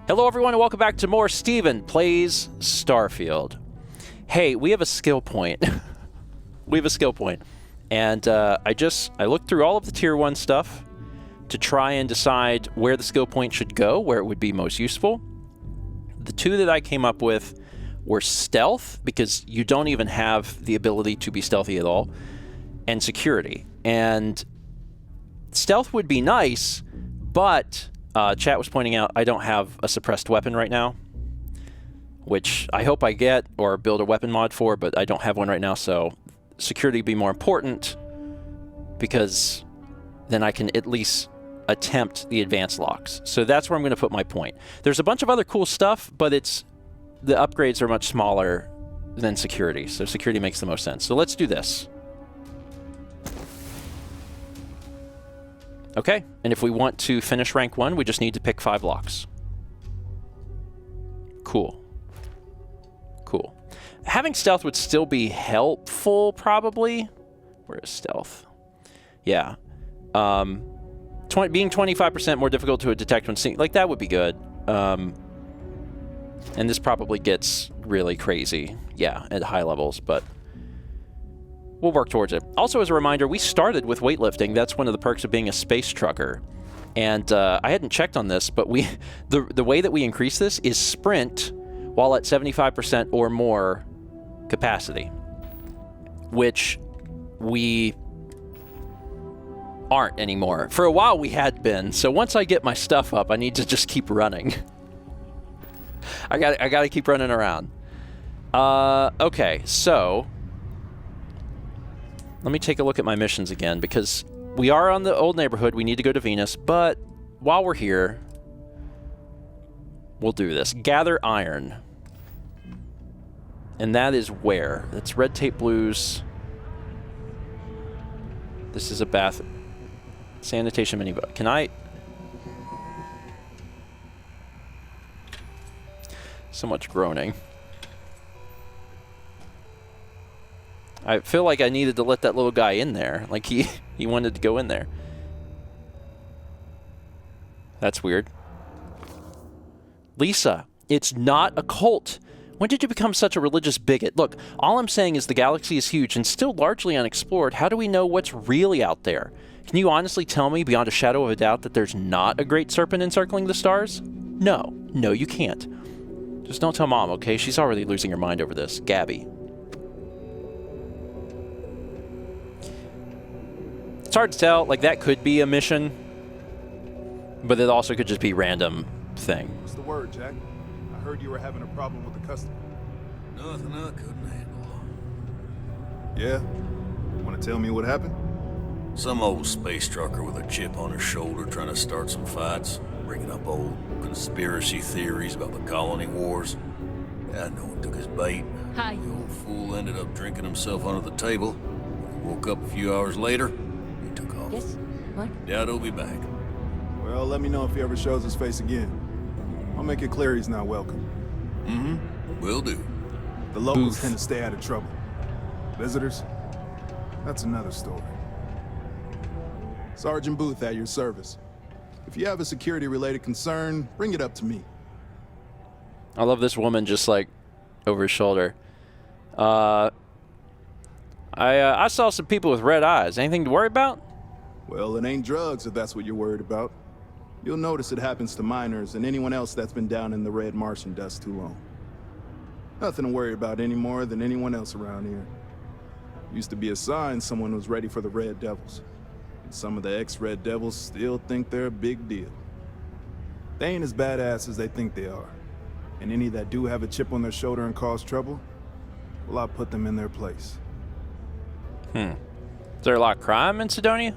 Hello everyone and welcome back to more Steven Plays Starfield. Hey, we have a skill point. We have a skill point. And I looked through all of the tier 1 stuff to try and decide where the skill point should go, where it would be most useful. The two that I came up with were stealth, because you don't even have the ability to be stealthy at all, and security. And stealth would be nice, but chat was pointing out I don't have a suppressed weapon right now, which I hope I get or build a weapon mod for, but I don't have one right now, so security would be more important, because then I can at least attempt the advanced locks. So that's where I'm going to put my point. There's a bunch of other cool stuff, but the upgrades are much smaller than security, so security makes the most sense. So let's do this. Okay, and if we want to finish rank 1, we just need to pick 5 locks. Cool. Cool. Having stealth would still be helpful, probably. Where is stealth? Yeah. Being 25% more difficult to detect when seeing, like, that would be good. And this probably gets really crazy, yeah, at high levels, but we'll work towards it. Also, as a reminder, we started with weightlifting. That's one of the perks of being a space trucker. And I hadn't checked on this, but the way that we increase this is sprint while at 75% or more capacity, which we aren't anymore. For a while we had been, so once I get my stuff up, I need to just keep running. I gotta keep running around. Okay, so let me take a look at my missions again, because we are on the old neighborhood. We need to go to Venus, but while we're here, we'll do this. Gather iron. And that is where? That's Red Tape Blues. This is a bath. Sanitation minivan. Can I? So much groaning. I feel like I needed to let that little guy in there. Like he wanted to go in there. That's weird. Lisa, it's not a cult. When did you become such a religious bigot? Look, all I'm saying is the galaxy is huge and still largely unexplored. How do we know what's really out there? Can you honestly tell me beyond a shadow of a doubt that there's not a great serpent encircling the stars? No. No, you can't. Just don't tell Mom, okay? She's already losing her mind over this. Gabby. It's hard to tell. Like, that could be a mission, but it also could just be random thing. What's the word, Jack? I heard you were having a problem with the customer. Nothing I couldn't handle. Yeah? Want to tell me what happened? Some old space trucker with a chip on his shoulder trying to start some fights, bringing up old conspiracy theories about the colony wars. Yeah, no one took his bait. Hi. The old fool ended up drinking himself under the table. When he woke up a few hours later, he took off. Yes? What? Doubt he'll be back. Well, let me know if he ever shows his face again. I'll make it clear he's not welcome. Mm-hmm. Will do. The locals tend to stay out of trouble. Visitors? That's another story. Sergeant Booth at your service. If you have a security-related concern, bring it up to me. I love this woman just, like, over his shoulder. I saw some people with red eyes. Anything to worry about? Well, it ain't drugs if that's what you're worried about. You'll notice it happens to miners and anyone else that's been down in the red Martian dust too long. Nothing to worry about any more than anyone else around here. Used to be a sign someone was ready for the Red Devils. And some of the ex-Red Devils still think they're a big deal. They ain't as badass as they think they are. And any that do have a chip on their shoulder and cause trouble, well, I'll put them in their place. Is there a lot of crime in Sidonia?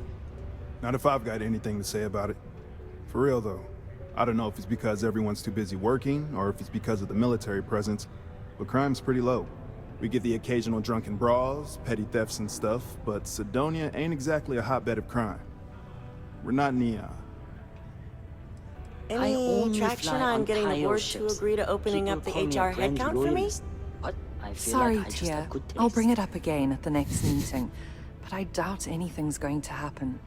Not if I've got anything to say about it. For real, though. I don't know if it's because everyone's too busy working, or if it's because of the military presence, but crime's pretty low. We get the occasional drunken brawls, petty thefts and stuff, but Sidonia ain't exactly a hotbed of crime. We're not Neon. Any traction on getting the board to agree to opening up the HR headcount for me? Sorry, Tia. I'll bring it up again at the next meeting, but I doubt anything's going to happen.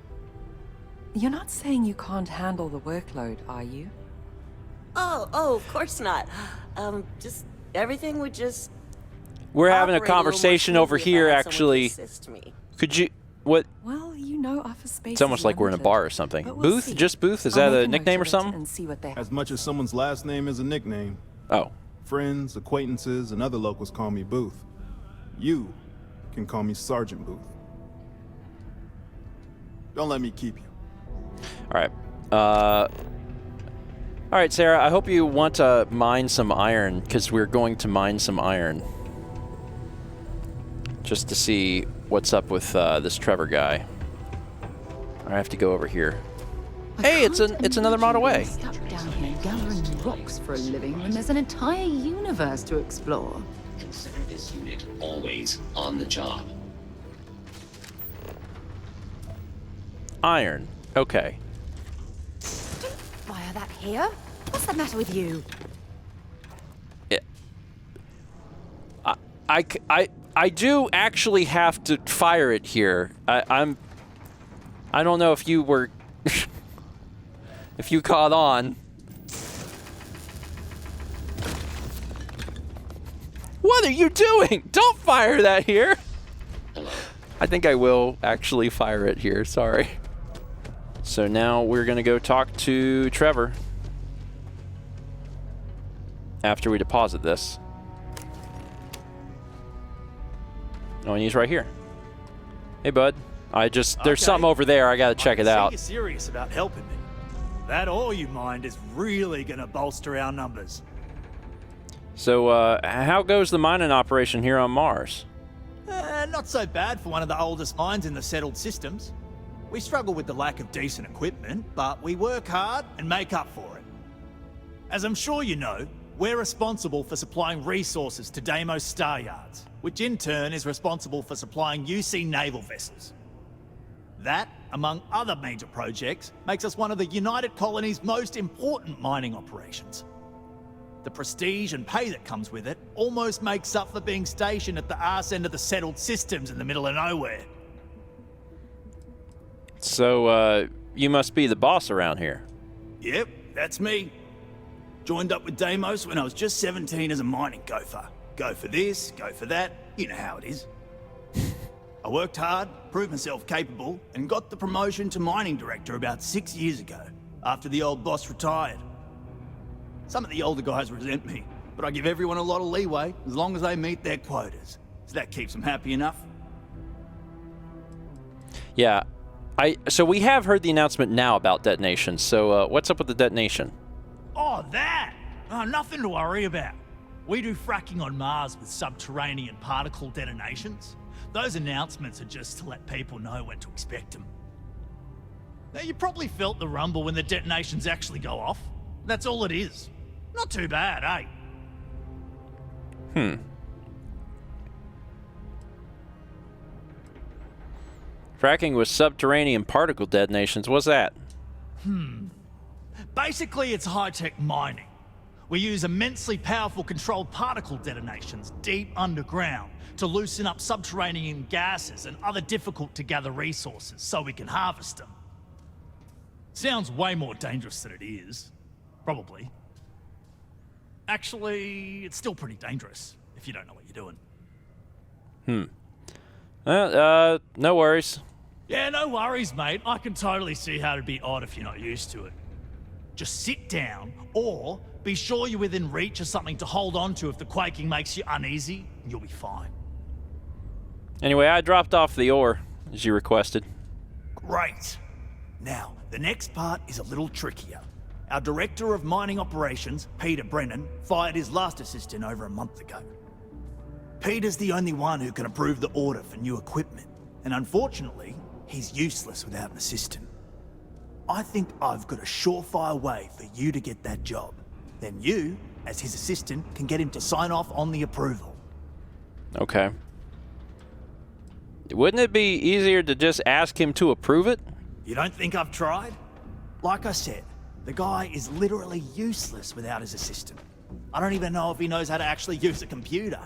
You're not saying you can't handle the workload, are you? Oh, of course not. Just everything would just. We're having a operate little more conversation over smoothly if I here, had someone to actually. assist me. Could you... What? Well, you know, office space. It's almost like we're in a bar or something. But we'll Booth? see. Just Booth? Is I'll that make a note nickname or of it something? And see what they have. As much as someone's last name is a nickname, Oh. friends, acquaintances, and other locals call me Booth. You can call me Sergeant Booth. Don't let me keep you. All right. All right, Sarah, I hope you want to mine some iron, because we're going to mine some iron. Just to see what's up with this Trevor guy. I have to go over here. Hey, it's another mod away. Stuck down here gathering rocks for a living when there's an entire universe to explore. Consider this unit always on the job. Iron. Okay. Don't fire that here. What's the matter with you? I do actually have to fire it here. I don't know if you were if you caught on. What are you doing? Don't fire that here. I think I will actually fire it here. Sorry. So now we're going to go talk to Trevor after we deposit this. Oh, and he's right here. Hey, bud. There's something over there. I gotta check it out. You're serious about helping me. That all you mind is really gonna bolster our numbers. So, how goes the mining operation here on Mars? Not so bad for one of the oldest mines in the settled systems. We struggle with the lack of decent equipment, but we work hard and make up for it. As I'm sure you know, we're responsible for supplying resources to Deimos Star Yards, which in turn is responsible for supplying UC naval vessels. That, among other major projects, makes us one of the United Colony's most important mining operations. The prestige and pay that comes with it almost makes up for being stationed at the arse end of the settled systems in the middle of nowhere. So, you must be the boss around here. Yep, that's me. Joined up with Deimos when I was just 17 as a mining gopher. Go for this, go for that, you know how it is. I worked hard, proved myself capable, and got the promotion to mining director about 6 years ago, after the old boss retired. Some of the older guys resent me, but I give everyone a lot of leeway as long as they meet their quotas. So that keeps them happy enough. Yeah. So we have heard the announcement now about detonation. So, what's up with the detonation? Oh, that! Nothing to worry about. We do fracking on Mars with subterranean particle detonations. Those announcements are just to let people know when to expect them. Now, you probably felt the rumble when the detonations actually go off. That's all it is. Not too bad, eh? Fracking with subterranean particle detonations. What's that? Basically, it's high-tech mining. We use immensely powerful controlled particle detonations deep underground to loosen up subterranean gases and other difficult-to-gather resources so we can harvest them. Sounds way more dangerous than it is. Probably. Actually, it's still pretty dangerous if you don't know what you're doing. No worries. Yeah, no worries, mate. I can totally see how it'd be odd if you're not used to it. Just sit down, or be sure you're within reach of something to hold on to if the quaking makes you uneasy, and you'll be fine. Anyway, I dropped off the ore, as you requested. Great. Now, the next part is a little trickier. Our Director of Mining Operations, Peter Brennan, fired his last assistant over a month ago. Peter's the only one who can approve the order for new equipment, and unfortunately, he's useless without an assistant. I think I've got a surefire way for you to get that job. Then you, as his assistant, can get him to sign off on the approval. Okay. Wouldn't it be easier to just ask him to approve it? You don't think I've tried? Like I said, the guy is literally useless without his assistant. I don't even know if he knows how to actually use a computer.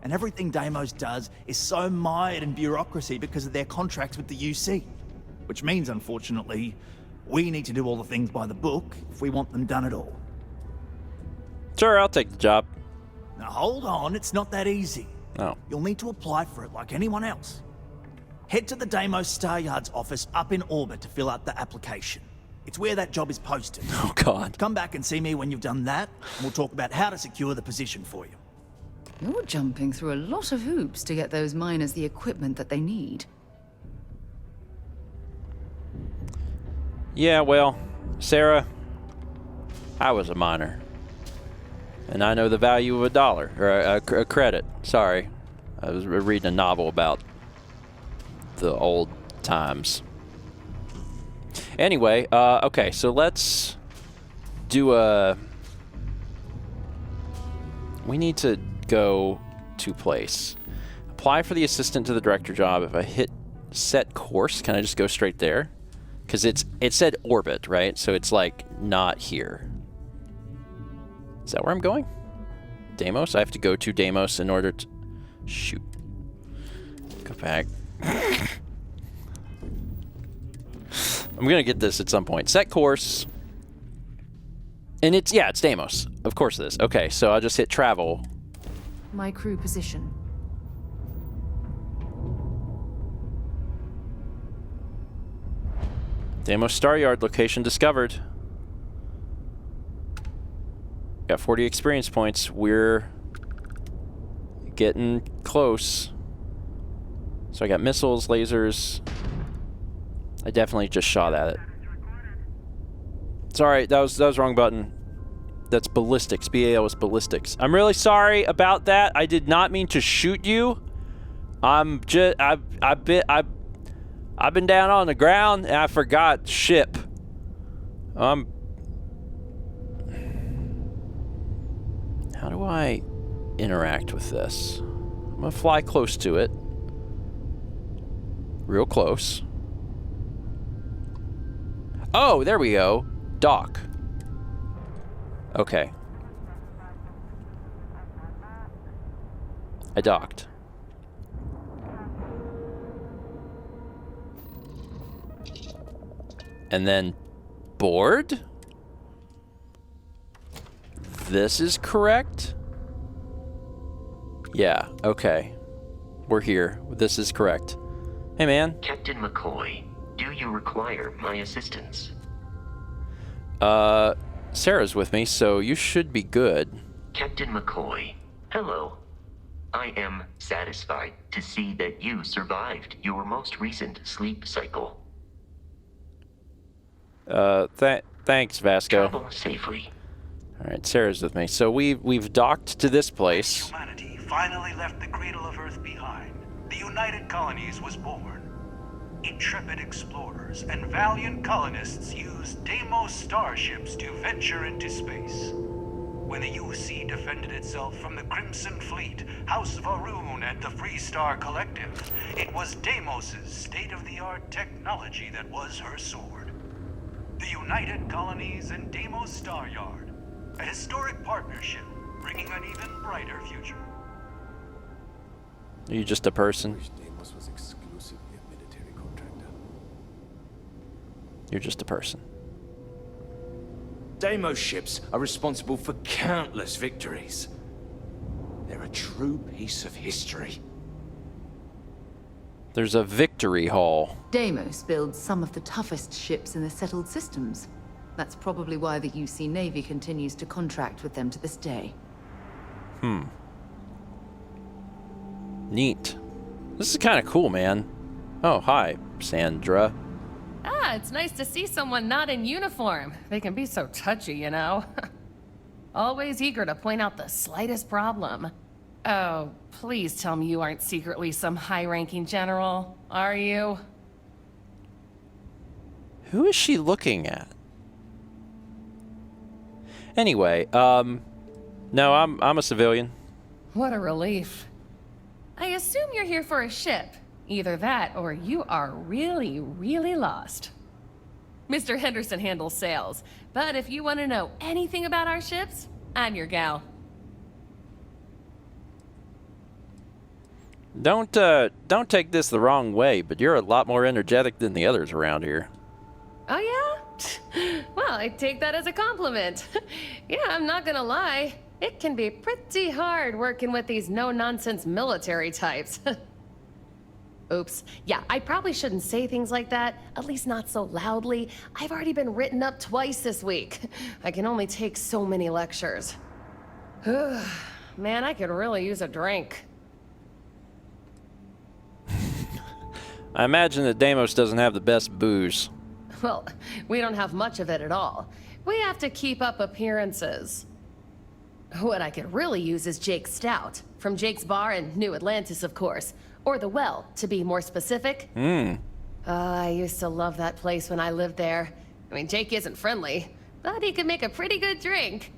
And everything Deimos does is so mired in bureaucracy because of their contracts with the UC. Which means, unfortunately, we need to do all the things by the book if we want them done at all. Sure, I'll take the job. Now hold on, it's not that easy. Oh. You'll need to apply for it like anyone else. Head to the Deimos Star Yard's office up in orbit to fill out the application. It's where that job is posted. Oh, God. Come back and see me when you've done that, and we'll talk about how to secure the position for you. You're jumping through a lot of hoops to get those miners the equipment that they need. Yeah, well, Sarah, I was a miner. And I know the value of a dollar, or a credit. Sorry. I was reading a novel about the old times. Anyway, okay, so let's do a... We need to go to place. Apply for the assistant to the director job. If I hit set course, can I just go straight there? Because it said orbit, right? So it's like not here. Is that where I'm going? Deimos? I have to go to Deimos in order to... Shoot. Go back. I'm gonna get this at some point. Set course. And it's Deimos. Of course it is. Okay, so I'll just hit travel. My crew position. Deimos Star Yard location discovered. Got 40 experience points. We're getting close. So I got missiles, lasers. I definitely just shot at it. Sorry, that was the wrong button. That's ballistics. BAL is ballistics. I'm really sorry about that. I did not mean to shoot you. I've been down on the ground and I forgot ship. How do I interact with this? I'm gonna fly close to it. Real close. Oh, there we go. Dock. Okay. I docked. And then board? This is correct? Yeah, okay. We're here. This is correct. Hey, man. Captain McCoy, do you require my assistance? Sarah's with me, so you should be good. Captain McCoy, hello. I am satisfied to see that you survived your most recent sleep cycle. Thanks, Vasco. Travel safely. All right, Sarah's with me. So we've docked to this place. Humanity finally left the cradle of Earth behind. The United Colonies was born. Intrepid explorers and valiant colonists used Deimos starships to venture into space. When the UC defended itself from the Crimson Fleet, House Varoon, and the Free Star Collective, it was Deimos's state-of-the-art technology that was her sword. The United Colonies and Deimos Star Yard, a historic partnership bringing an even brighter future. Are you just a person? Deimos was exclusively a military contractor. You're just a person. Deimos ships are responsible for countless victories. They're a true piece of history. There's a victory hall. Deimos builds some of the toughest ships in the settled systems. That's probably why the UC Navy continues to contract with them to this day. Neat. This is kind of cool, man. Oh, hi, Sandra. Ah, it's nice to see someone not in uniform. They can be so touchy, you know. Always eager to point out the slightest problem. Oh, please tell me you aren't secretly some high-ranking general, are you? Who is she looking at? Anyway, no, I'm a civilian. What a relief. I assume you're here for a ship. Either that, or you are really, really lost. Mr. Henderson handles sales, but if you want to know anything about our ships, I'm your gal. Don't take this the wrong way, but you're a lot more energetic than the others around here. Oh, yeah? Well, I take that as a compliment. Yeah, I'm not gonna lie. It can be pretty hard working with these no-nonsense military types. Oops. Yeah, I probably shouldn't say things like that, at least not so loudly. I've already been written up twice this week. I can only take so many lectures. Man, I could really use a drink. I imagine that Deimos doesn't have the best booze. Well, we don't have much of it at all. We have to keep up appearances. What I could really use is Jake's Stout, from Jake's Bar in New Atlantis, of course. Or The Well, to be more specific. I used to love that place when I lived there. I mean, Jake isn't friendly, but he could make a pretty good drink.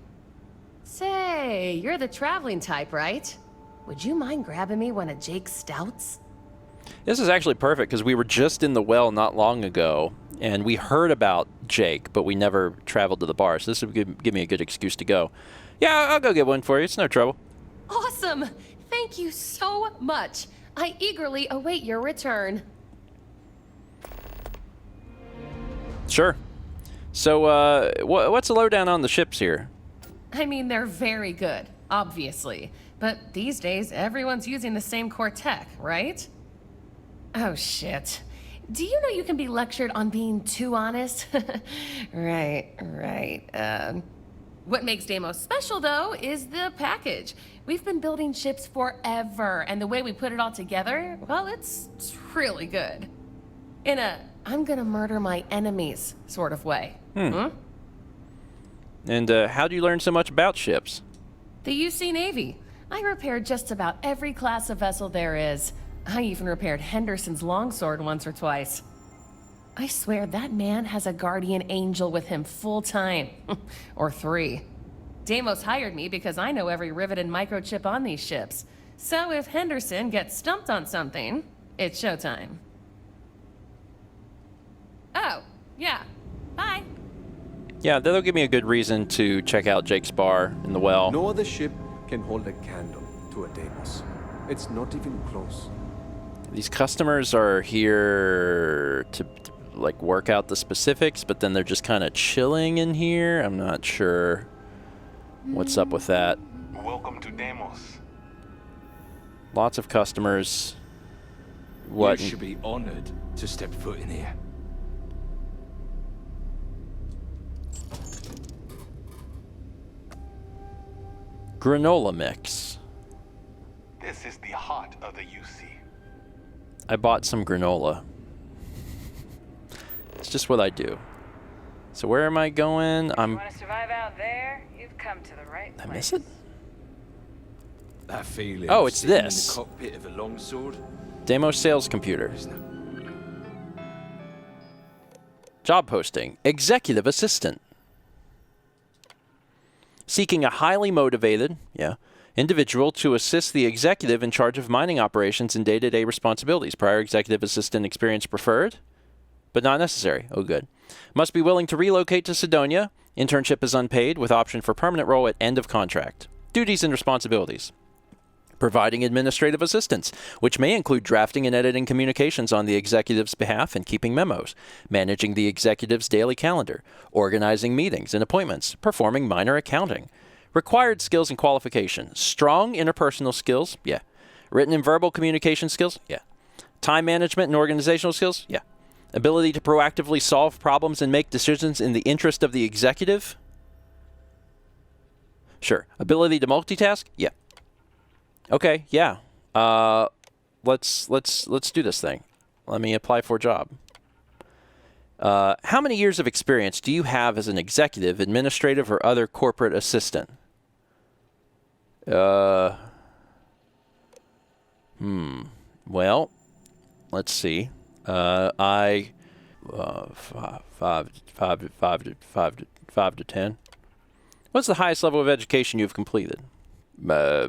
Say, you're the traveling type, right? Would you mind grabbing me one of Jake's Stouts? This is actually perfect because we were just in the well not long ago, and we heard about Jake, but we never traveled to the bar, so this would give me a good excuse to go. Yeah, I'll go get one for you. It's no trouble. Awesome! Thank you so much. I eagerly await your return. Sure. So, what's the lowdown on the ships here? I mean, they're very good, obviously. But these days, everyone's using the same core tech, right? Oh, shit. Do you know you can be lectured on being too honest? Right. What makes Deimos special, though, is the package. We've been building ships forever, and the way we put it all together, well, it's really good. In a, I'm gonna murder my enemies sort of way. And how do you learn so much about ships? The UC Navy. I repaired just about every class of vessel there is. I even repaired Henderson's longsword once or twice. I swear that man has a guardian angel with him full time. Or 3. Deimos hired me because I know every rivet and microchip on these ships. So if Henderson gets stumped on something, it's showtime. Oh, yeah. Bye. Yeah, that'll give me a good reason to check out Jake's Bar in the well. No other ship can hold a candle to a Deimos. It's not even close. These customers are here to like work out the specifics, but then they're just kind of chilling in here. I'm not sure what's up with that. Welcome to Deimos. Lots of customers. What? You should be honored to step foot in here. Granola mix. This is the heart of the UC. I bought some granola. It's just what I do. So where am I going? You want to survive out there? You've come to the right place. I miss it? That feeling. Oh, it's sitting this. In the cockpit of a longsword. Deimos sales computer. Job posting. Executive assistant. Seeking a highly motivated, individual to assist the executive in charge of mining operations and day-to-day responsibilities. Prior executive assistant experience preferred, but not necessary. Oh, good. Must be willing to relocate to Sidonia. Internship is unpaid with option for permanent role at end of contract. Duties and responsibilities. Providing administrative assistance, which may include drafting and editing communications on the executive's behalf and keeping memos, managing the executive's daily calendar, organizing meetings and appointments, performing minor accounting. Required skills and qualifications. Strong interpersonal skills, Written and verbal communication skills, Time management and organizational skills, Ability to proactively solve problems and make decisions in the interest of the executive, sure. Ability to multitask, Okay, let's do this thing. Let me apply for a job. How many years of experience do you have as an executive, administrative, or other corporate assistant? Well, let's see. I 5 to 10. What's the highest level of education you've completed? I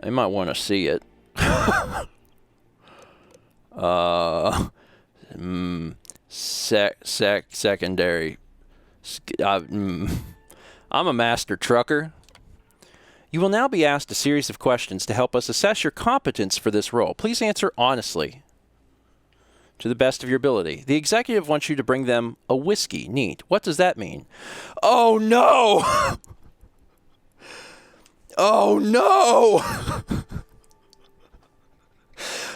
might want to see it. Secondary. I'm a master trucker. You will now be asked a series of questions to help us assess your competence for this role. Please answer honestly. To the best of your ability. The executive wants you to bring them a whiskey. Neat. What does that mean? Oh, no! Oh, no!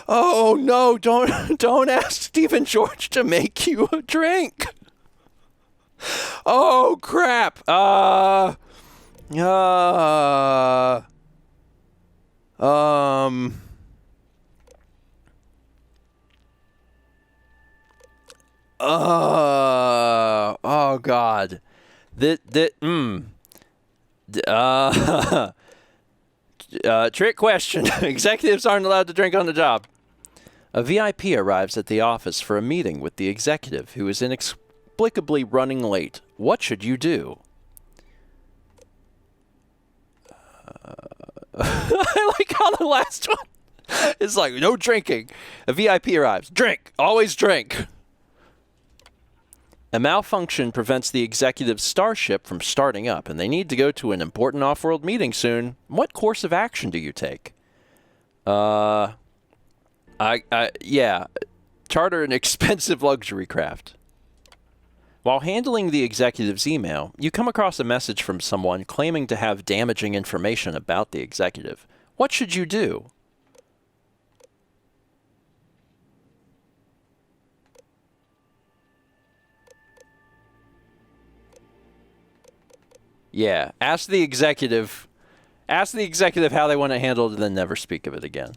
Oh, no, don't ask Stephen George to make you a drink. Oh, crap. Oh, God. Trick question. Executives aren't allowed to drink on the job. A VIP arrives at the office for a meeting with the executive who is inexplicably running late. What should you do? I like how the last one is like, no drinking. A VIP arrives. Drink. Always drink. A malfunction prevents the executive's starship from starting up, and they need to go to an important off-world meeting soon. What course of action do you take? Yeah. Charter an expensive luxury craft. While handling the executive's email, you come across a message from someone claiming to have damaging information about the executive. What should you do? Yeah, ask the executive how they want it handled and then never speak of it again.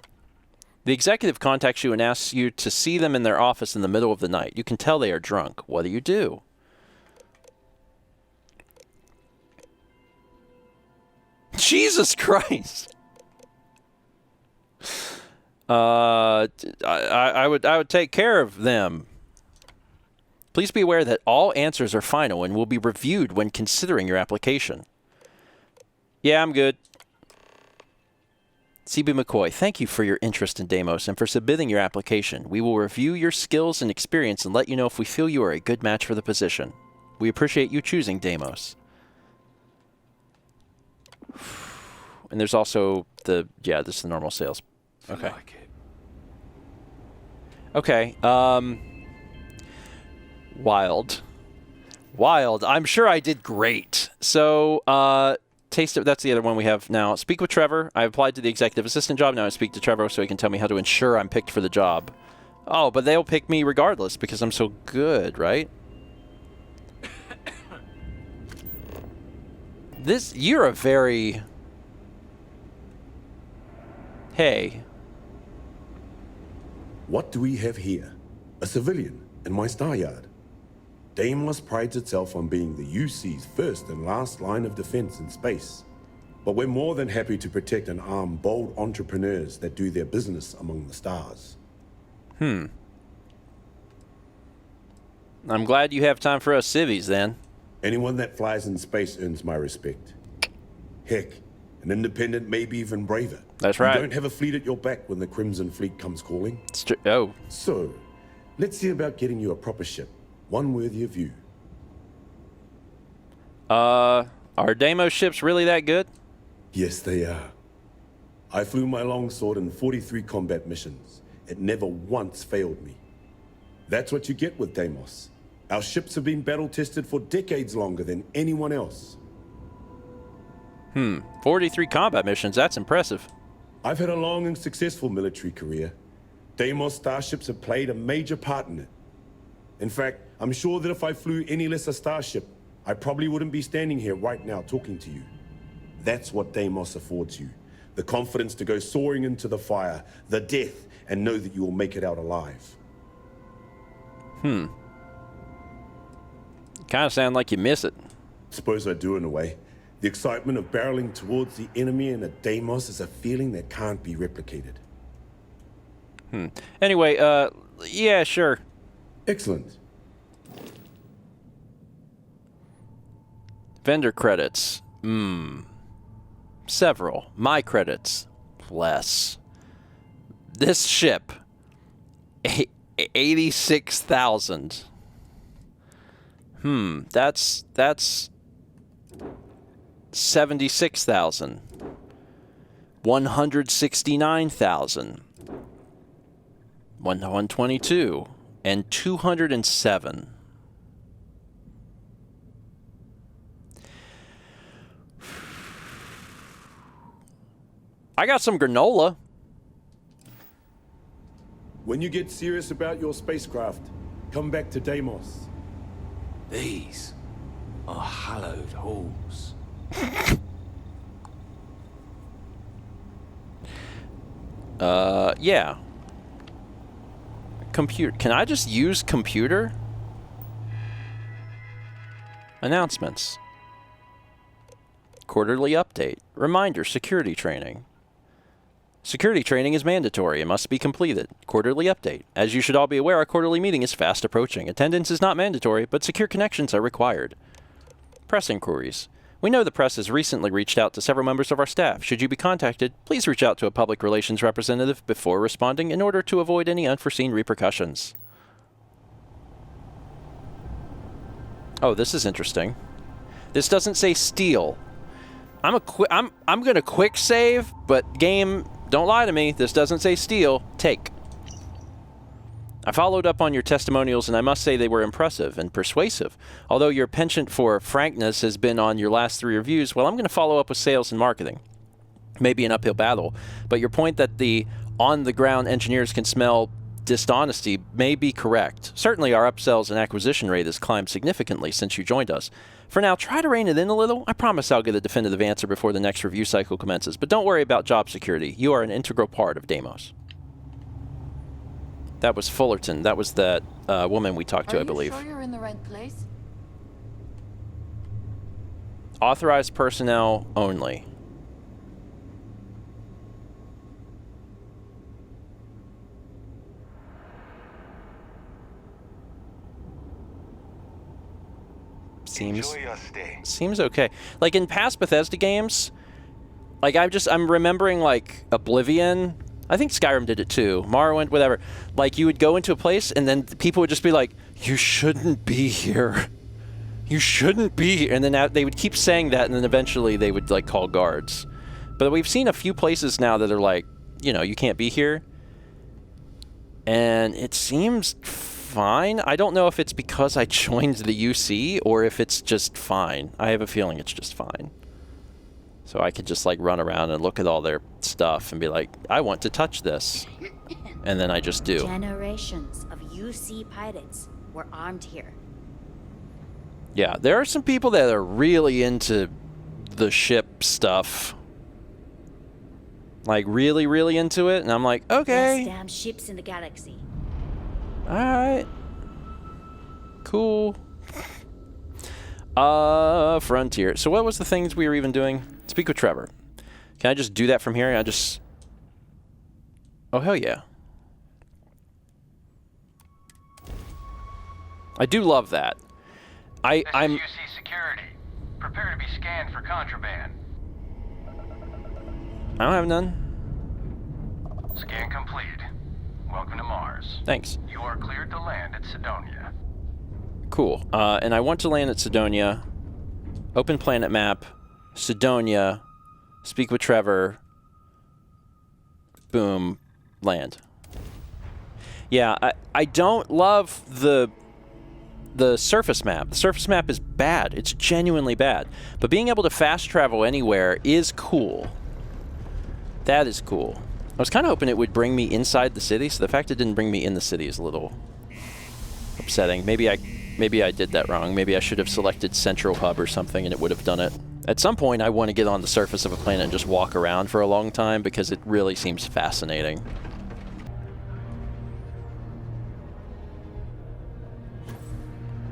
The executive contacts you and asks you to see them in their office in the middle of the night. You can tell they are drunk. What do you do? Jesus Christ. I would take care of them. Please be aware that all answers are final and will be reviewed when considering your application. Yeah, I'm good. CB McCoy, thank you for your interest in Deimos and for submitting your application. We will review your skills and experience and let you know if we feel you are a good match for the position. We appreciate you choosing Deimos. And there's also this is the normal sales. Okay. Okay. Wild. I'm sure I did great. So, that's the other one we have now. Speak with Trevor. I applied to the executive assistant job. Now I speak to Trevor so he can tell me how to ensure I'm picked for the job. Oh, but they'll pick me regardless because I'm so good, right? You're a very... Hey. What do we have here? A civilian in my star yard. Deimos prides itself on being the UC's first and last line of defense in space. But we're more than happy to protect and arm bold entrepreneurs that do their business among the stars. I'm glad you have time for us civvies, then. Anyone that flies in space earns my respect. Heck, an independent may be even braver. That's right. You don't have a fleet at your back when the Crimson Fleet comes calling. Oh. So, let's see about getting you a proper ship. One worthy of you. Are Deimos ships really that good? Yes, they are. I flew my longsword in 43 combat missions. It never once failed me. That's what you get with Deimos. Our ships have been battle-tested for decades longer than anyone else. 43 combat missions, that's impressive. I've had a long and successful military career. Deimos starships have played a major part in it. In fact, I'm sure that if I flew any lesser starship, I probably wouldn't be standing here right now talking to you. That's what Deimos affords you. The confidence to go soaring into the fire, the death, and know that you will make it out alive. Kind of sound like you miss it. Suppose I do in a way. The excitement of barreling towards the enemy in a Deimos is a feeling that can't be replicated. Anyway, yeah, sure. Excellent. Vendor credits. Several. My credits. Less. This ship. 86,000. That's 76,000. 169,000. 122. and 207. I got some granola. When you get serious about your spacecraft, come back to Deimos. These are hallowed halls. Yeah. Computer. Can I just use computer? Announcements. Quarterly update. Reminder, security training. Security training is mandatory and must be completed. Quarterly update. As you should all be aware, our quarterly meeting is fast approaching. Attendance is not mandatory, but secure connections are required. Press inquiries. We know the press has recently reached out to several members of our staff. Should you be contacted, please reach out to a public relations representative before responding in order to avoid any unforeseen repercussions. Oh, this is interesting. This doesn't say steal. I'm gonna quick save, but game, don't lie to me. This doesn't say steal. Take. I followed up on your testimonials, and I must say they were impressive and persuasive. Although your penchant for frankness has been on your last 3 reviews, well, I'm going to follow up with sales and marketing. Maybe an uphill battle, but your point that the on-the-ground engineers can smell dishonesty may be correct. Certainly our upsells and acquisition rate has climbed significantly since you joined us. For now, try to rein it in a little. I promise I'll get a definitive answer before the next review cycle commences, but don't worry about job security. You are an integral part of Deimos. That was Fullerton. That was that woman we talked to, I believe. Are you sure you're in the right place? Authorized personnel only. Seems okay. Like in past Bethesda games, like I'm remembering like Oblivion. I think Skyrim did it too. Morrowind, whatever. Like you would go into a place and then people would just be like, "You shouldn't be here. You shouldn't be here." And then they would keep saying that, and then eventually they would like call guards. But we've seen a few places now that are like, you know, you can't be here. And it seems fine. I don't know if it's because I joined the UC or if it's just fine. I have a feeling it's just fine. So I could just like run around and look at all their stuff and be like, I want to touch this. And then I just do. Generations of UC pilots were armed here. Yeah, there are some people that are really into the ship stuff. Like really, really into it. And I'm like, okay. Best damn ships in the galaxy. Alright. Cool. Frontier. So what was the things we were even doing? Speak with Trevor. Can I just do that from here? I just... Oh, hell yeah. I do love that. I'm... UC security. Prepare to be scanned for contraband. I don't have none. Scan complete. Welcome to Mars. Thanks. You are cleared to land at Sidonia. Cool. And I want to land at Sidonia. Open planet map. Sidonia. Speak with Trevor. Boom. Land. Yeah, I don't love the surface map. The surface map is bad. It's genuinely bad. But being able to fast travel anywhere is cool. That is cool. I was kind of hoping it would bring me inside the city, so the fact it didn't bring me in the city is a little upsetting. Maybe I did that wrong. Maybe I should have selected Central Hub or something and it would have done it. At some point, I want to get on the surface of a planet and just walk around for a long time because it really seems fascinating.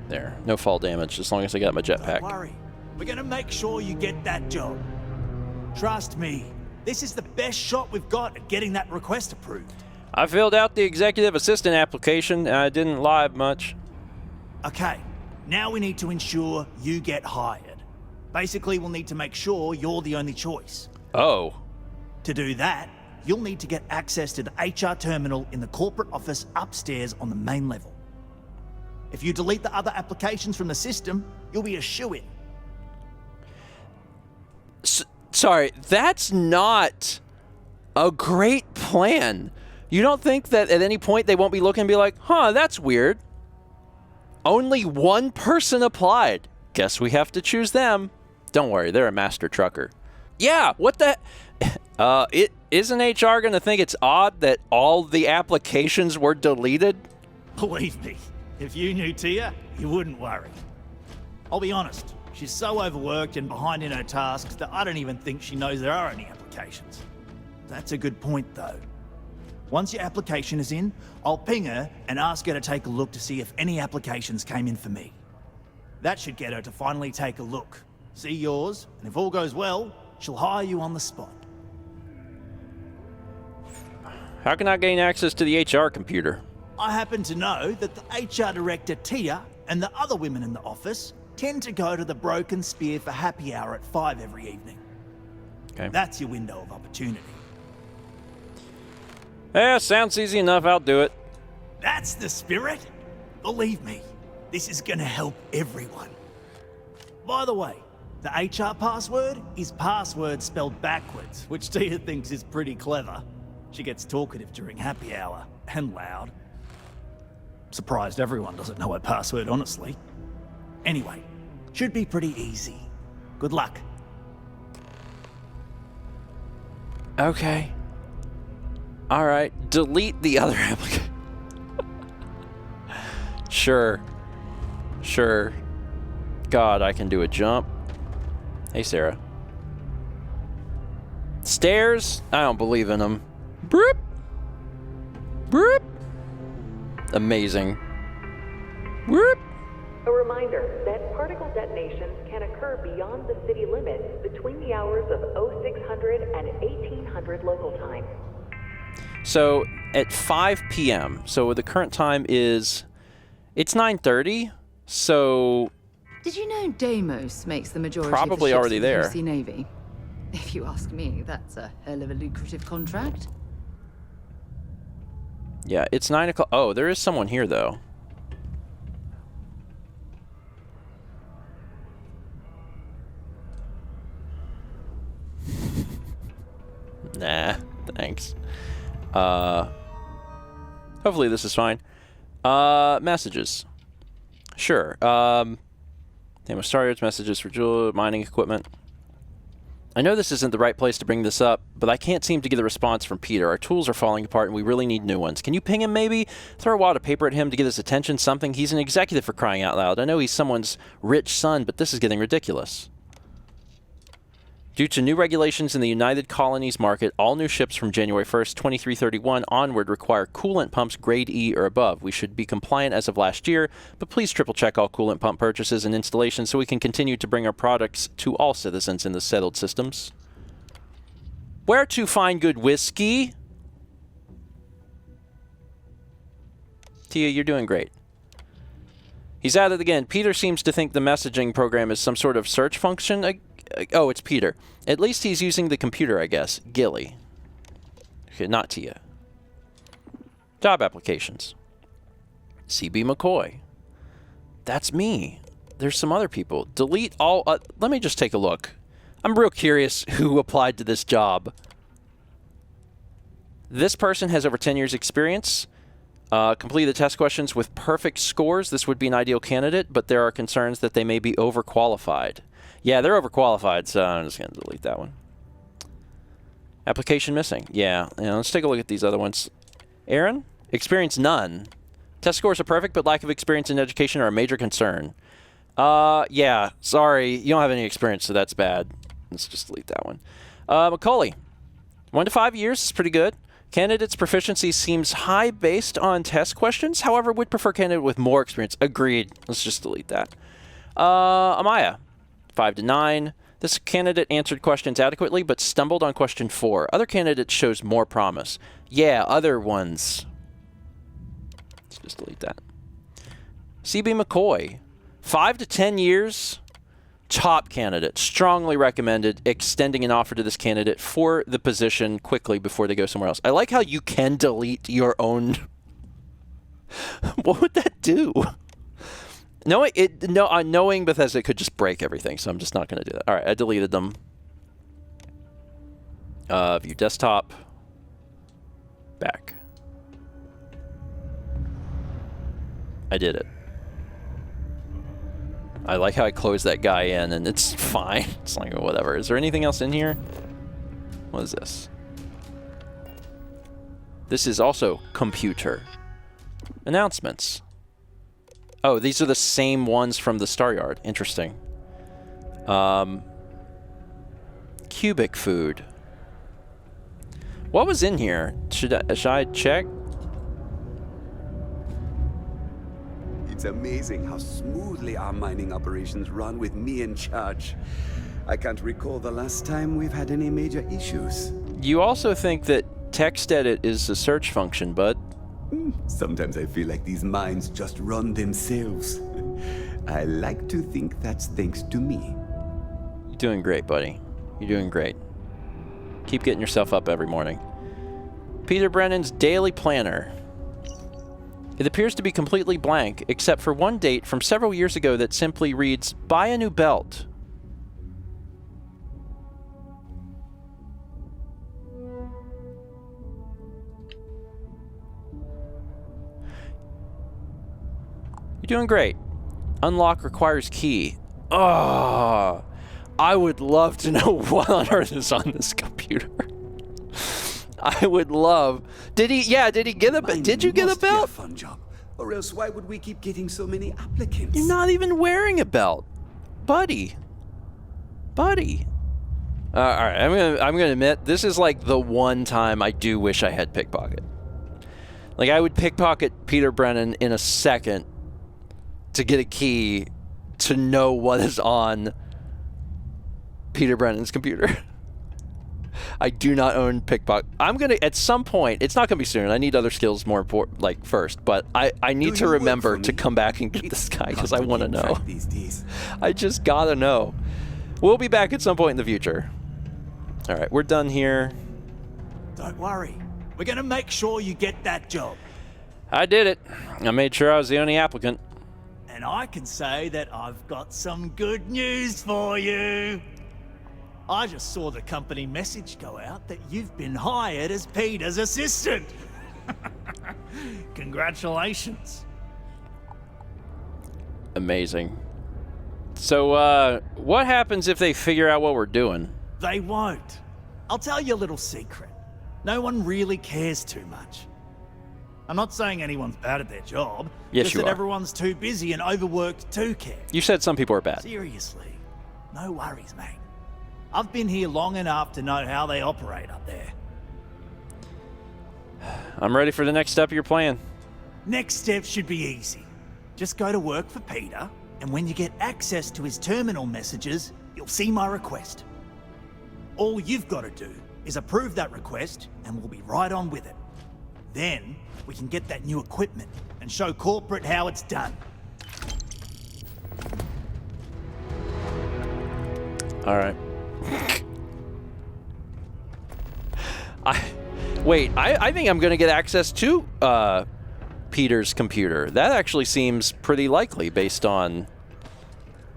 There. No fall damage, as long as I got my jetpack. Don't worry. We're gonna make sure you get that job. Trust me. This is the best shot we've got at getting that request approved. I filled out the executive assistant application, and I didn't lie much. Okay, now we need to ensure you get hired. Basically, we'll need to make sure you're the only choice. Oh. To do that, you'll need to get access to the HR terminal in the corporate office upstairs on the main level. If you delete the other applications from the system, you'll be a shoo-in. Sorry, that's not a great plan. You don't think that at any point they won't be looking and be like, huh, that's weird. Only one person applied. Guess we have to choose them. Don't worry, they're a master trucker. Yeah, what the... Isn't HR going to think it's odd that all the applications were deleted? Believe me, if you knew Tia, you wouldn't worry. I'll be honest, she's so overworked and behind in her tasks that I don't even think she knows there are any applications. That's a good point, though. Once your application is in, I'll ping her and ask her to take a look to see if any applications came in for me. That should get her to finally take a look, see yours, and if all goes well, she'll hire you on the spot. How can I gain access to the HR computer? I happen to know that the HR director, Tia, and the other women in the office tend to go to the Broken Spear for happy hour at 5 every evening. Okay. That's your window of opportunity. Yeah, sounds easy enough. I'll do it. That's the spirit. Believe me, this is gonna help everyone. By the way, the HR password is password spelled backwards, which Tia thinks is pretty clever. She gets talkative during happy hour, and loud. Surprised everyone doesn't know her password, honestly. Anyway, should be pretty easy. Good luck. Okay. Alright, delete the other application. Sure. Sure. God, I can do a jump. Hey, Sarah. Stairs? I don't believe in them. Broop. Broop. Amazing. Broop. A reminder that particle detonations can occur beyond the city limits between the hours of 0600 and 1800 local time. So at 5 p.m. So the current time is, it's 9:30. So did you know Deimos makes the majority probably of the ships already for the there. UC Navy? If you ask me, that's a hell of a lucrative contract. Yeah, it's 9 o'clock. Oh, there is someone here though. Nah, thanks. Hopefully this is fine. Messages. Sure. Name of starters, messages for jewel, mining equipment. I know this isn't the right place to bring this up, but I can't seem to get a response from Peter. Our tools are falling apart and we really need new ones. Can you ping him maybe? Throw a wad of paper at him to get his attention, something. He's an executive for crying out loud. I know he's someone's rich son, but this is getting ridiculous. Due to new regulations in the United Colonies market, all new ships from January 1st, 2331 onward require coolant pumps grade E or above. We should be compliant as of last year, but please triple check all coolant pump purchases and installations so we can continue to bring our products to all citizens in the settled systems. Where to find good whiskey? Tia, you're doing great. He's at it again. Peter seems to think the messaging program is some sort of search function. Oh, it's Peter. At least he's using the computer, I guess. Gilly. Okay, not Tia. Job applications. CB McCoy. That's me. There's some other people. Delete all... let me just take a look. I'm real curious who applied to this job. This person has over 10 years experience. Complete the test questions with perfect scores. This would be an ideal candidate, but there are concerns that they may be overqualified. Yeah, they're overqualified, so I'm just going to delete that one. Application missing. Yeah, let's take a look at these other ones. Aaron? Experience none. Test scores are perfect, but lack of experience in education are a major concern. Yeah, sorry. You don't have any experience, so that's bad. Let's just delete that one. Macaulay. 1 to 5 years is pretty good. Candidate's proficiency seems high based on test questions. However, would prefer candidate with more experience. Agreed. Let's just delete that. Amaya. 5 to 9. This candidate answered questions adequately, but stumbled on question 4. Other candidates shows more promise. Yeah, other ones. Let's just delete that. CB McCoy. 5 to 10 years. Top candidate. Strongly recommended extending an offer to this candidate for the position quickly before they go somewhere else. I like how you can delete your own... What would that do? Knowing Bethesda could just break everything, so I'm just not going to do that. All right, I deleted them. View desktop. Back. I did it. I like how I closed that guy in and it's fine. It's like, whatever. Is there anything else in here? What is this? This is also computer. Announcements. Oh, these are the same ones from the Star Yard. Interesting. Cubic food. What was in here? Should I check? It's amazing how smoothly our mining operations run with me in charge. I can't recall the last time we've had any major issues. You also think that text edit is a search function, bud? Sometimes I feel like these mines just run themselves. I like to think that's thanks to me. You're doing great, buddy. You're doing great. Keep getting yourself up every morning. Peter Brennan's daily planner. It appears to be completely blank, except for one date from several years ago that simply reads, "Buy a new belt." You're doing great. Unlock requires key. Oh, I would love to know what on earth is on this computer. I would love. Did he get a belt? Did you get a belt? A fun job. Or else why would we keep getting so many applicants? You're not even wearing a belt, buddy. Buddy. All right, I'm gonna admit this is like the one time I do wish I had pickpocket. Like I would pickpocket Peter Brennan in a second to get a key to know what is on Peter Brennan's computer. I do not own pickpocket. I'm gonna at some point. It's not gonna be soon. I need other skills more important, like first. But I need to remember to come back and get this guy because I want to know. I just gotta know. We'll be back at some point in the future. All right, we're done here. Don't worry. We're gonna make sure you get that job. I did it. I made sure I was the only applicant. And I can say that I've got some good news for you. I just saw the company message go out that you've been hired as Peter's assistant. Congratulations. Amazing. So, what happens if they figure out what we're doing? They won't. I'll tell you a little secret. No one really cares too much. I'm not saying anyone's bad at their job. Yes, just you that are. everyone's too busy and overworked to care. You said some people are bad. Seriously. No worries, mate. I've been here long enough to know how they operate up there. I'm ready for the next step of your plan. Next step should be easy. Just go to work for Peter, and when you get access to his terminal messages, you'll see my request. All you've got to do is approve that request, and we'll be right on with it. Then, we can get that new equipment and show corporate how it's done. All right. I think I'm going to get access to Peter's computer. That actually seems pretty likely based on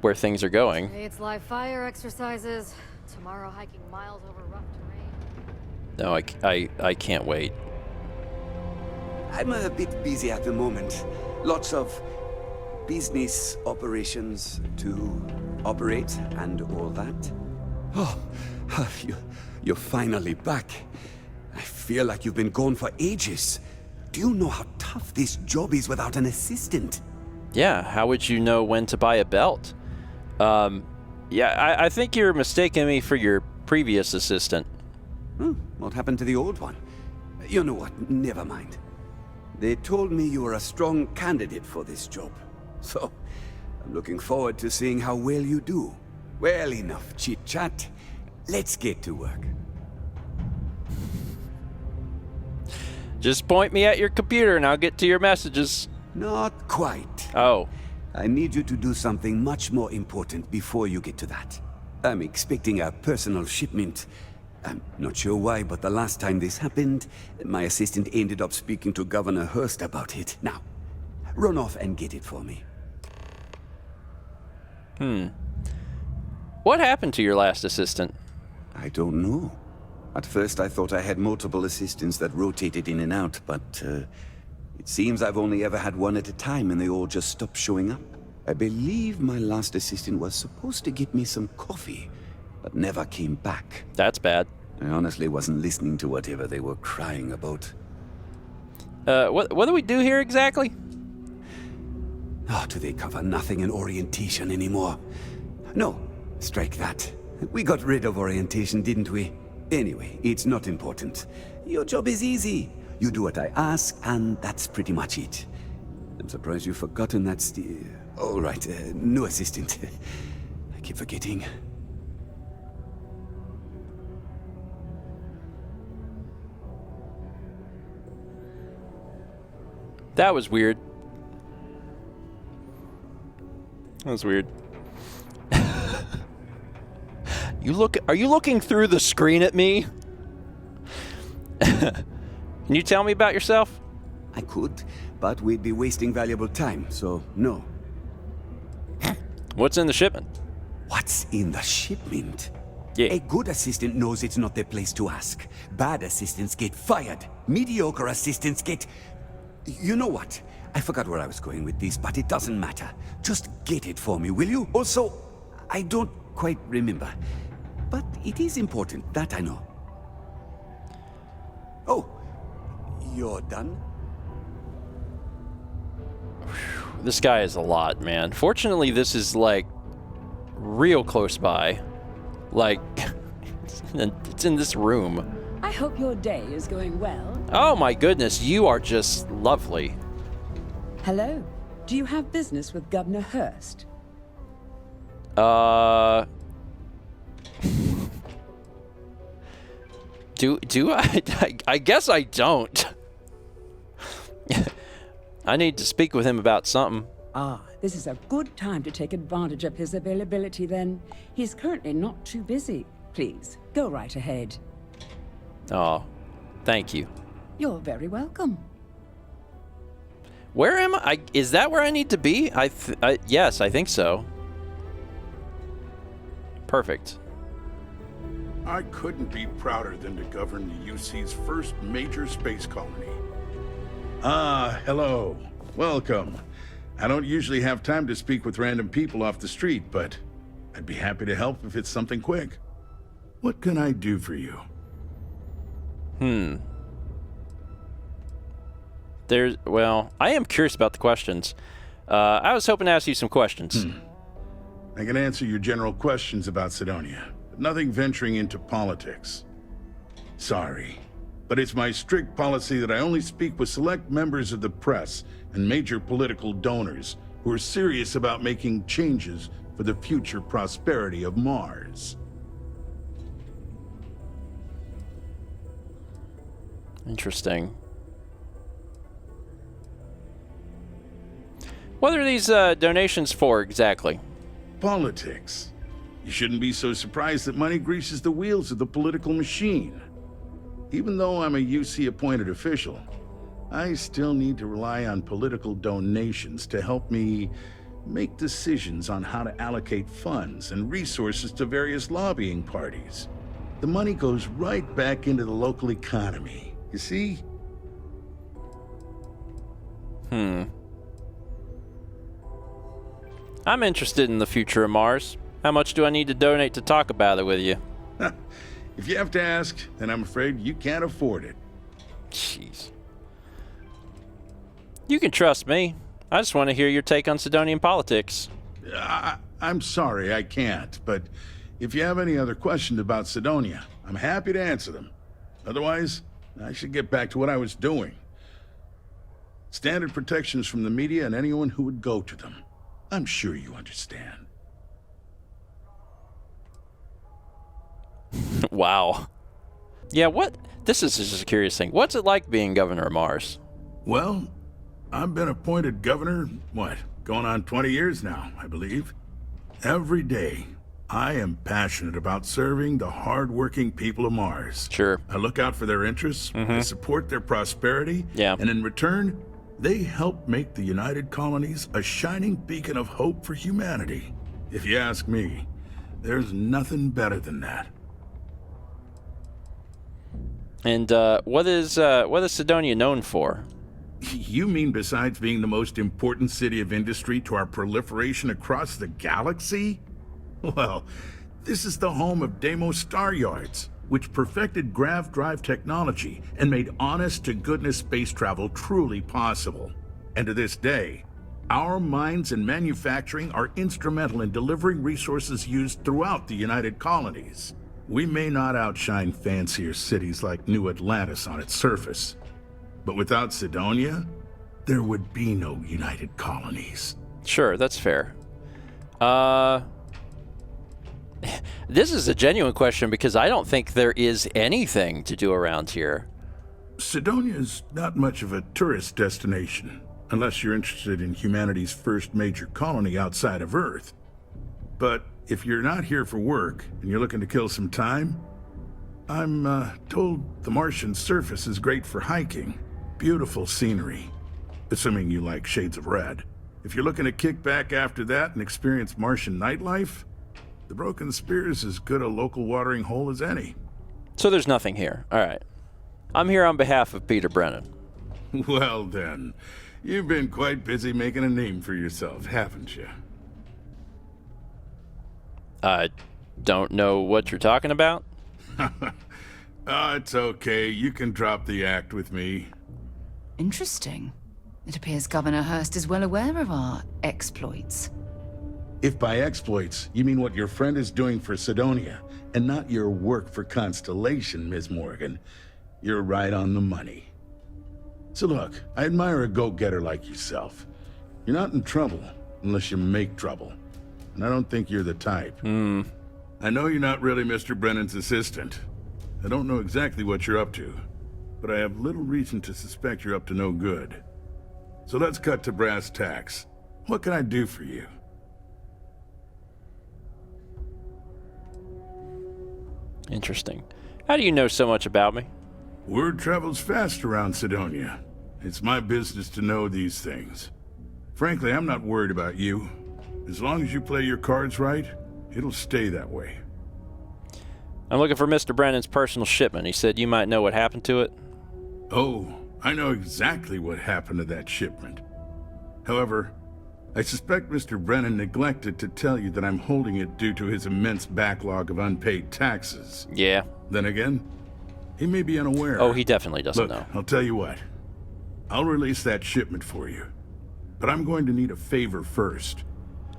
where things are going. Today it's live fire exercises. Tomorrow hiking miles over rough terrain. No, I can't wait. I'm a bit busy at the moment. Lots of business operations to operate and all that. Oh, you're finally back. I feel like you've been gone for ages. Do you know how tough this job is without an assistant? Yeah, how would you know when to buy a belt? Yeah, I think you're mistaking me for your previous assistant. What happened to the old one? You know what, never mind. They told me you were a strong candidate for this job. So, I'm looking forward to seeing how well you do. Well, enough chit-chat. Let's get to work. Just point me at your computer and I'll get to your messages. Not quite. Oh. I need you to do something much more important before you get to that. I'm expecting a personal shipment. I'm not sure why, but the last time this happened, my assistant ended up speaking to Governor Hurst about it. Now, run off and get it for me. What happened to your last assistant? I don't know. At first I thought I had multiple assistants that rotated in and out, but It seems I've only ever had one at a time and they all just stopped showing up. I believe my last assistant was supposed to get me some coffee, but never came back. That's bad. I honestly wasn't listening to whatever they were crying about. What do we do here exactly? Oh, do they cover nothing in orientation anymore? No, strike that. We got rid of orientation, didn't we? Anyway, it's not important. Your job is easy. You do what I ask, and that's pretty much it. I'm surprised you've forgotten that's the... All right, no assistant. I keep forgetting. That was weird. That was weird. Are you looking through the screen at me? Can you tell me about yourself? I could, but we'd be wasting valuable time, so no. What's in the shipment? What's in the shipment? Yeah. A good assistant knows it's not their place to ask. Bad assistants get fired. Mediocre assistants get... You know what? I forgot where I was going with this, but it doesn't matter. Just get it for me, will you? Also, I don't quite remember. But it is important, that I know. Oh, you're done? This guy is a lot, man. Fortunately, this is, like, real close by. Like, it's in this room. I hope your day is going well. Oh my goodness, you are just lovely. Hello. Do you have business with Governor Hurst? Do I? I guess I don't. I need to speak with him about something. Ah, this is a good time to take advantage of his availability then. He's currently not too busy. Please, go right ahead. Oh, thank you. You're very welcome. Where am I? Is that where I need to be? Yes, I think so. Perfect. I couldn't be prouder than to govern the UC's first major space colony. Ah, hello. Welcome. I don't usually have time to speak with random people off the street, but I'd be happy to help if it's something quick. What can I do for you? Well, I am curious about the questions. I was hoping to ask you some questions. I can answer your general questions about Sidonia, but nothing venturing into politics. Sorry, but it's my strict policy that I only speak with select members of the press and major political donors who are serious about making changes for the future prosperity of Mars. Interesting. What are these donations for exactly? Politics. You shouldn't be so surprised that money greases the wheels of the political machine. Even though I'm a UC-appointed official, I still need to rely on political donations to help me make decisions on how to allocate funds and resources to various lobbying parties. The money goes right back into the local economy, you see? I'm interested in the future of Mars. How much do I need to donate to talk about it with you? If you have to ask, then I'm afraid you can't afford it. Jeez. You can trust me. I just want to hear your take on Sidonian politics. I'm sorry, I can't, but if you have any other questions about Sidonia, I'm happy to answer them. Otherwise, I should get back to what I was doing. Standard protections from the media and anyone who would go to them. I'm sure you understand. Wow. Yeah, this is just a curious thing. What's it like being governor of Mars? Well, I've been appointed governor, going on 20 years now, I believe. Every day, I am passionate about serving the hard-working people of Mars. Sure. I look out for their interests, I support their prosperity, and in return, they help make the United Colonies a shining beacon of hope for humanity. If you ask me, there's nothing better than that. And what is Sidonia known for? You mean besides being the most important city of industry to our proliferation across the galaxy? Well, this is the home of Deimos Star Yards, which perfected grav drive technology and made honest-to-goodness space travel truly possible. And to this day, our mines and manufacturing are instrumental in delivering resources used throughout the United Colonies. We may not outshine fancier cities like New Atlantis on its surface, but without Cydonia, there would be no United Colonies. Sure, that's fair. This is a genuine question because I don't think there is anything to do around here. Cydonia is not much of a tourist destination, unless you're interested in humanity's first major colony outside of Earth. But if you're not here for work and you're looking to kill some time, I'm told the Martian surface is great for hiking. Beautiful scenery, assuming you like shades of red. If you're looking to kick back after that and experience Martian nightlife, the Broken Spear is as good a local watering hole as any. So there's nothing here. All right. I'm here on behalf of Peter Brennan. Well then, you've been quite busy making a name for yourself, haven't you? I don't know what you're talking about. It's okay. You can drop the act with me. Interesting. It appears Governor Hurst is well aware of our exploits. If by exploits, you mean what your friend is doing for Cydonia, and not your work for Constellation, Ms. Morgan, you're right on the money. So look, I admire a go-getter like yourself. You're not in trouble unless you make trouble. And I don't think you're the type. I know you're not really Mr. Brennan's assistant. I don't know exactly what you're up to, but I have little reason to suspect you're up to no good. So let's cut to brass tacks. What can I do for you? Interesting. How do you know so much about me? Word travels fast around Cydonia. It's my business to know these things. Frankly, I'm not worried about you. As long as you play your cards right, it'll stay that way. I'm looking for Mr. Brennan's personal shipment. He said you might know what happened to it. Oh, I know exactly what happened to that shipment. However, I suspect Mr. Brennan neglected to tell you that I'm holding it due to his immense backlog of unpaid taxes. Yeah. Then again, he may be unaware. Oh, he definitely doesn't Look, know. I'll tell you what. I'll release that shipment for you. But I'm going to need a favor first,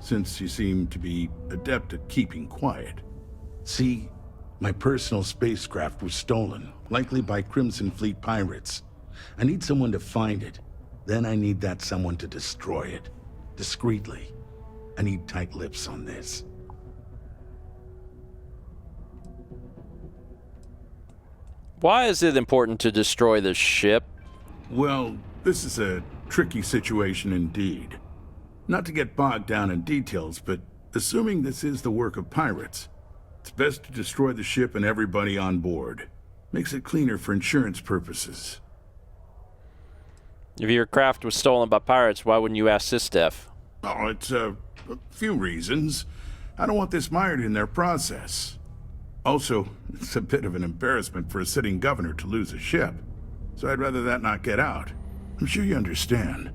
since you seem to be adept at keeping quiet. See, my personal spacecraft was stolen, likely by Crimson Fleet pirates. I need someone to find it. Then I need that someone to destroy it. Discreetly. I need tight lips on this. Why is it important to destroy the ship? Well, this is a tricky situation indeed. Not to get bogged down in details, but assuming this is the work of pirates, it's best to destroy the ship and everybody on board. Makes it cleaner for insurance purposes. If your craft was stolen by pirates, why wouldn't you ask SysDef? Oh, it's a few reasons. I don't want this mired in their process. Also, it's a bit of an embarrassment for a sitting governor to lose a ship. So I'd rather that not get out. I'm sure you understand.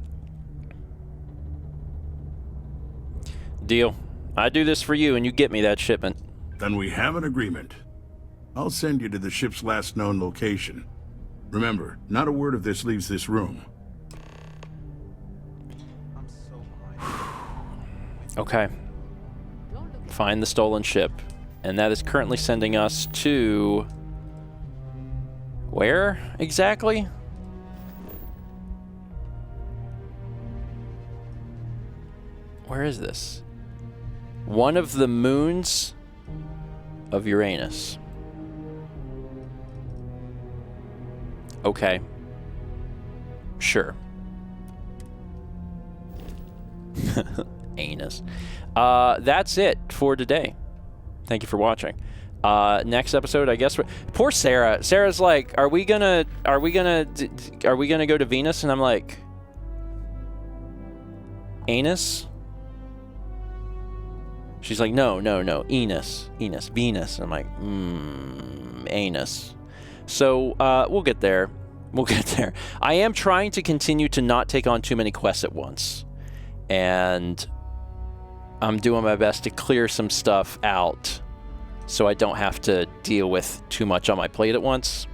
Deal. I do this for you and you get me that shipment. Then we have an agreement. I'll send you to the ship's last known location. Remember, not a word of this leaves this room. Okay. Find the stolen ship. And that is currently sending us to... where exactly? Where is this? One of the moons of Uranus. Okay. Sure. Anus. That's it for today. Thank you for watching. Next episode, I guess. Poor Sarah. Sarah's like, "Are we gonna go to Venus?" And I'm like, "Anus." She's like, "No, Venus." And I'm like, anus. So we'll get there. We'll get there. I am trying to continue to not take on too many quests at once. And I'm doing my best to clear some stuff out so I don't have to deal with too much on my plate at once.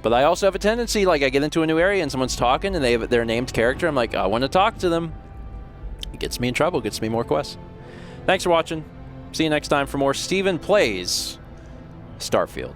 But I also have a tendency, like I get into a new area and someone's talking and they have their named character. I'm like, I want to talk to them. It gets me in trouble, gets me more quests. Thanks for watching. See you next time for more Steven Plays Starfield.